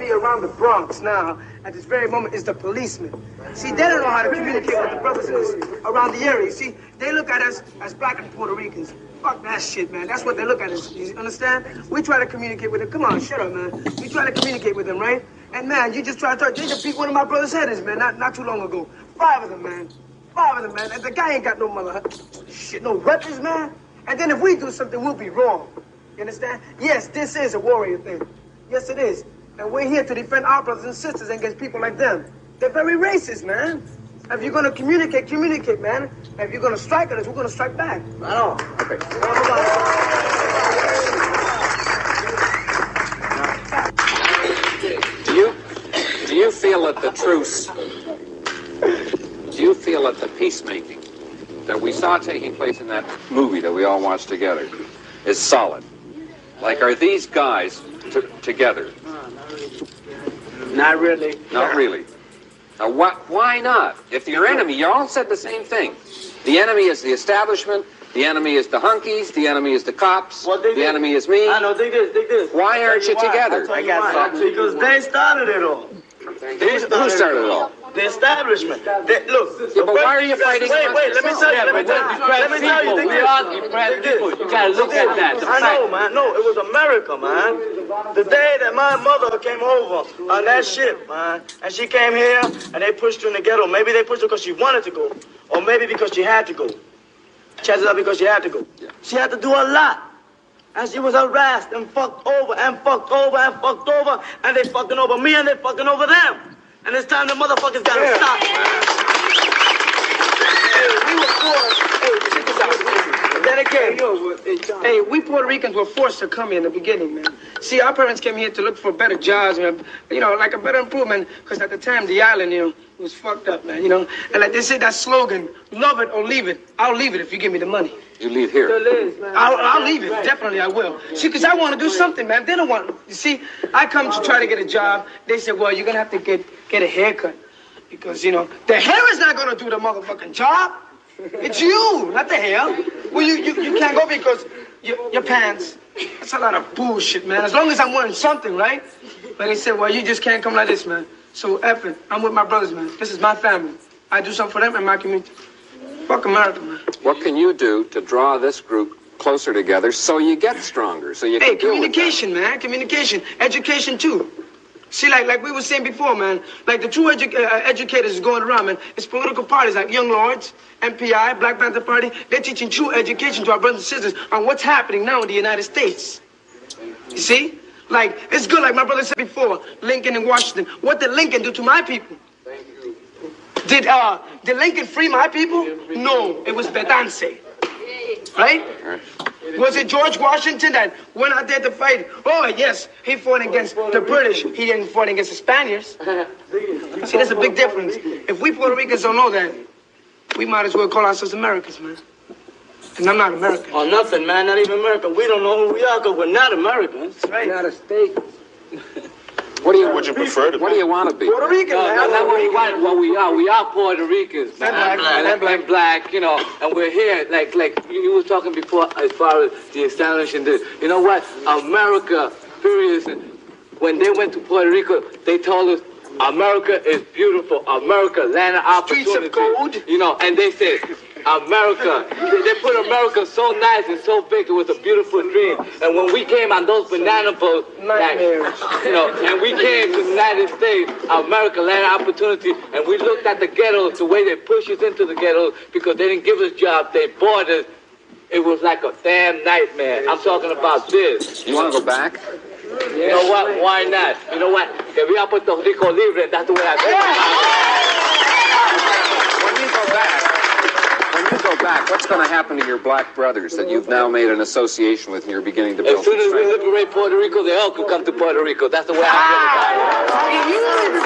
enemy around the Bronx now, at this very moment, is the policemen. See, they don't know how to communicate with the brothers around the area. See, they look at us as black and Puerto Ricans. Fuck that shit, man. That's what they look at us. You understand? We try to communicate with them. Come on, shut up, man. We try to communicate with them, right? And, man, you just try to talk. They just beat one of my brother's heads, man, not too long ago. 5 of them, man. 5 of them, man. And the guy ain't got no mother. Shit, no weapons, man. And then if we do something, we'll be wrong. You understand? Yes, this is a warrior thing. Yes, it is. And we're here to defend our brothers and sisters against people like them. They're very racist, man. If you're going to communicate, communicate, man. If you're going to strike at us, we're going to strike back. Right on. Okay. Do you feel that the truce, do you feel that the peacemaking that we saw taking place in that movie that we all watched together is solid? Like, are these guys together? Not really. Not really. Now, why not? If your enemy, you all said the same thing. The enemy is the establishment, the enemy is the hunkies, the enemy is the cops, the enemy is me. I know, they did. Why aren't you together? I got something. Because they started it all. Who started it all? The establishment. Look. Yeah, but why are you fighting? Wait, let me tell you. Let me tell you. We are depressed people. You gotta look at that. I know, man. No, it was America, man. The day that my mother came over on that ship, man, and she came here and they pushed her in the ghetto. Maybe they pushed her because she wanted to go, or maybe because she had to go. Chances are because she had to go. She had to do a lot. And she was harassed and fucked over and fucked over and fucked over, and they fucking over me and they fucking over them. And it's time the motherfuckers gotta stop. Hey, we were forced. Hey, check this out. Then again, hey, we Puerto Ricans were forced to come here in the beginning, man. See, our parents came here to look for better jobs, man, you know, like a better improvement, because at the time, the island, you know, was fucked up, man, you know. And like they say that slogan, love it or leave it. I'll leave it if you give me the money. You leave here. I'll leave it. Definitely, I will. See, because I want to do something, man. They don't want. You see, I come to try to get a job. They say, well, you're gonna have to get a haircut, because you know the hair is not gonna do the motherfucking job. It's you, not the hair. Well, you can't go because your pants. That's a lot of bullshit, man. As long as I'm wearing something, right? But they said, well, you just can't come like this, man. So F it. I'm with my brothers, man. This is my family. I do something for them and my community. Fuck America, man. What can you do to draw this group closer together so you get stronger, so you can deal with communication, man. Communication. Education, too. See, like we were saying before, man, like the true educators is going around, man. It's political parties like Young Lords, MPI, Black Panther Party. They're teaching true education to our brothers and sisters on what's happening now in the United States. You see? Like, it's good, like my brother said before, Lincoln and Washington. What did Lincoln do to my people? Did Lincoln free my people? No, it was Betance. Right? Was it George Washington that went out there to fight? Oh, yes, he fought against the British. He didn't fight against the Spaniards. See, there's a big difference. If we Puerto Ricans don't know that, we might as well call ourselves Americans, man. And I'm not American. Oh, nothing, man. Not even American. We don't know who we are because we're not Americans. Right. Not a state. What do you prefer to be? What do you want to be? Puerto Rican, man. That's not what we want. What we are. We are Puerto Ricans, man. And black, you know. And we're here, like you were talking before, as far as the establishment. You know what? America, period. When they went to Puerto Rico, they told us America is beautiful. America, land of opportunity. Streets of gold. You know, and they said, America. They put America so nice and so big. It was a beautiful dream. And when we came on those banana boats, like, you know, and we came to the United States, America, land of opportunity, and we looked at the ghettos, the way they pushed us into the ghettos, because they didn't give us jobs, they bought us. It was like a damn nightmare. I'm talking about this. You want to go back? You know what? Why not? You know what? Que viva Puerto Rico libre. That's the way I feel. When you go back, what's going to happen to your black brothers that you've now made an association with and you're beginning to build? As soon as we liberate Puerto Rico, they all can come to Puerto Rico. That's the way I feel about it.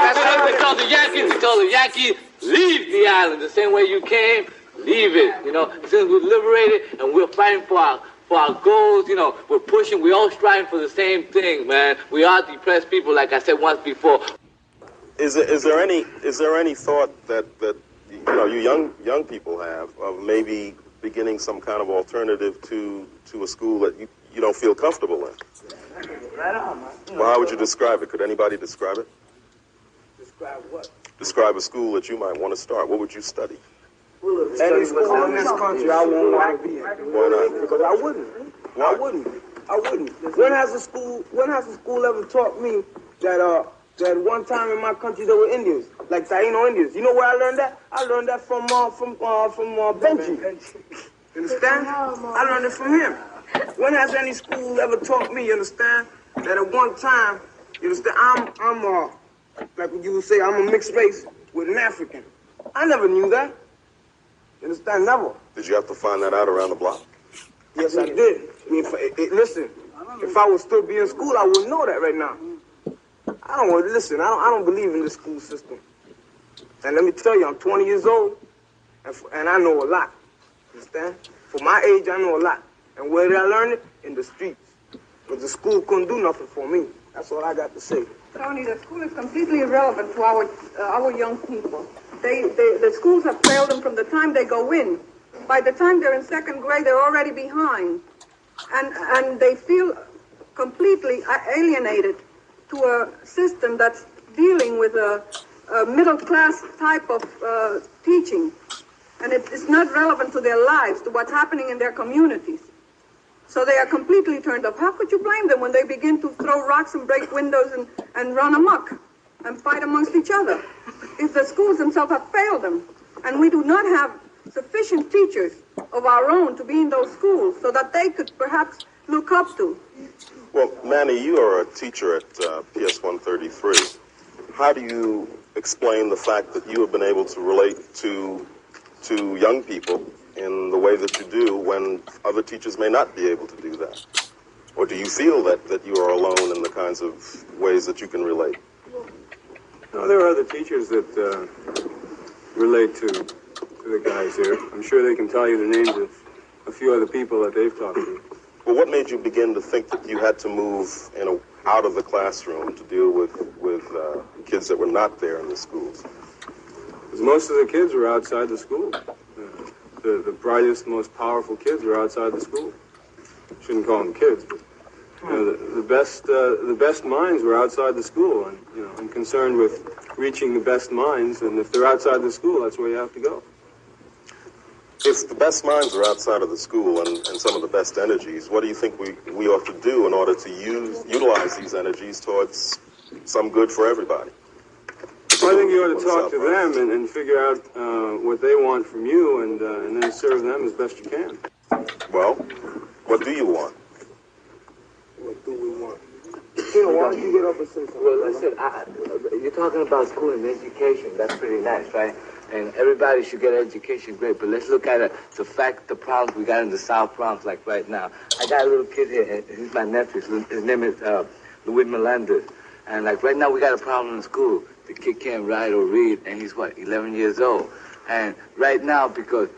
That's what we told the Yankees. We told the Yankees, leave the island. The same way you came, leave it. You know, as soon as we liberate it and we're fighting for our goals, you know, we're pushing, we're all striving for the same thing, man. We are depressed people, like I said once before. Is there any thought that you know, you young people have of maybe beginning some kind of alternative to a school that you don't feel comfortable in? Right on, man. Well, how would you describe it? Could anybody describe it? Describe what? Describe a school that you might want to start. What would you study? Any school in this country, I won't want to be in. Why not? Because I wouldn't. Why? I wouldn't. When has a school ever taught me that one time in my country there were Indians, like Taino Indians? You know where I learned that? I learned that from Benji. You understand? I learned it from him. When has any school ever taught me, you understand, that at one time, you understand, I'm like you would say, I'm a mixed race with an African. I never knew that. You understand? Never. Did you have to find that out around the block? Yes, I did. I mean, listen, if I would still be in school, I wouldn't know that right now. I don't believe in this school system. And let me tell you, I'm 20 years old, and I know a lot. Understand? For my age, I know a lot. And where did I learn it? In the streets. But the school couldn't do nothing for me. That's all I got to say. Tony, the school is completely irrelevant to our young people. The schools have failed them from the time they go in. By the time they're in second grade, they're already behind. And they feel completely alienated to a system that's dealing with a middle-class type of teaching. And it's not relevant to their lives, to what's happening in their communities. So they are completely turned off. How could you blame them when they begin to throw rocks and break windows and run amok and fight amongst each other? If the schools themselves have failed them, and we do not have sufficient teachers of our own to be in those schools so that they could perhaps look up to. Well, Manny, you are a teacher at PS 133. How do you explain the fact that you have been able to relate to young people in the way that you do when other teachers may not be able to do that? Or do you feel that you are alone in the kinds of ways that you can relate? No, there are other teachers that relate to the guys here. I'm sure they can tell you the names of a few other people that they've talked to. Well, what made you begin to think that you had to move out of the classroom to deal with kids that were not there in the schools? Because most of the kids were outside the school. The brightest, most powerful kids were outside the school. Shouldn't call them kids, but the best minds were outside the school. And I'm concerned with reaching the best minds. And if they're outside the school, that's where you have to go. If the best minds are outside of the school and some of the best energies, what do you think we ought to do in order to utilize these energies towards some good for everybody? Well, I think you ought to talk to them and figure out what they want from you and then serve them as best you can. Well, what do you want? What do we want? Why don't you get up and say something? Well, listen, you're talking about school and education. That's pretty nice, right? And everybody should get education, great. But let's look at the problems we got in the South Bronx, like right now. I got a little kid here, and he's my nephew. His name is Luis Melendez. And like right now, we got a problem in school. The kid can't write or read, and he's 11 years old. And right now, because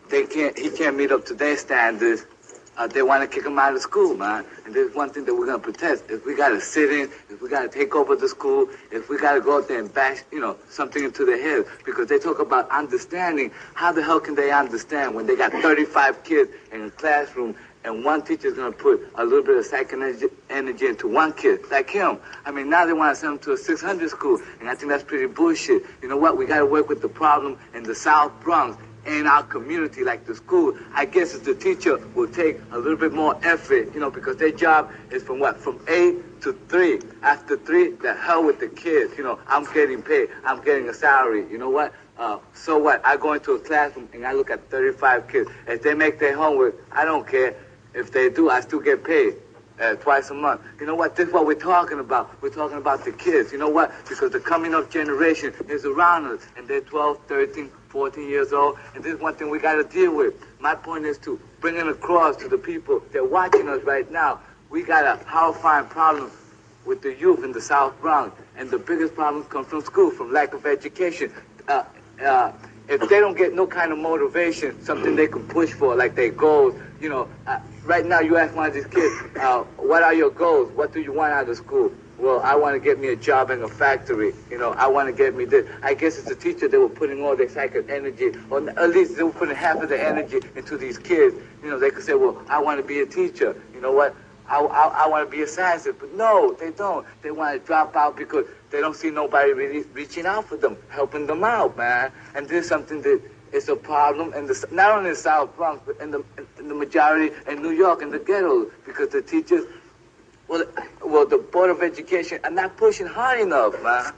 he can't meet up to their standards, they want to kick him out of school, man. And there's one thing that we're going to protest. If we got to sit in, if we got to take over the school, if we got to go out there and bash, something into their head, because they talk about understanding. How the hell can they understand when they got 35 kids in a classroom and one teacher's going to put a little bit of psychic energy into one kid, like him? I mean, now they want to send him to a 600 school, and I think that's pretty bullshit. You know what? We got to work with the problem in the South Bronx, in our community, like the school. I guess if the teacher will take a little bit more effort, because their job is from 8 to 3. After 3, the hell with the kids. I'm getting paid. I'm getting a salary. You know what? So what? I go into a classroom and I look at 35 kids. If they make their homework, I don't care. If they do, I still get paid. Twice a month. You know what? This is what we're talking about. We're talking about the kids. You know what? Because the coming up generation is around us, and they're 12, 13, 14 years old, and this is one thing we got to deal with. My point is to bring it across to the people that are watching us right now. We got a horrifying problem with the youth in the South Bronx, and the biggest problems come from school, from lack of education. If they don't get no kind of motivation, something they can push for, like their goals, right now you ask one of these kids, what are your goals? What do you want out of school? Well, I want to get me a job in a factory. You know, I want to get me this. I guess as a teacher, they were putting all their psychic energy, or at least they were putting half of their energy into these kids. You know, they could say, well, I want to be a teacher. You know what? I want to be a scientist. But no, they don't. They want to drop out because they don't see nobody really reaching out for them, helping them out, man. And this is something that is a problem, in the, not only in the South Bronx, but in the majority in New York, in the ghettos, because the teachers, well, the Board of Education are not pushing hard enough, man.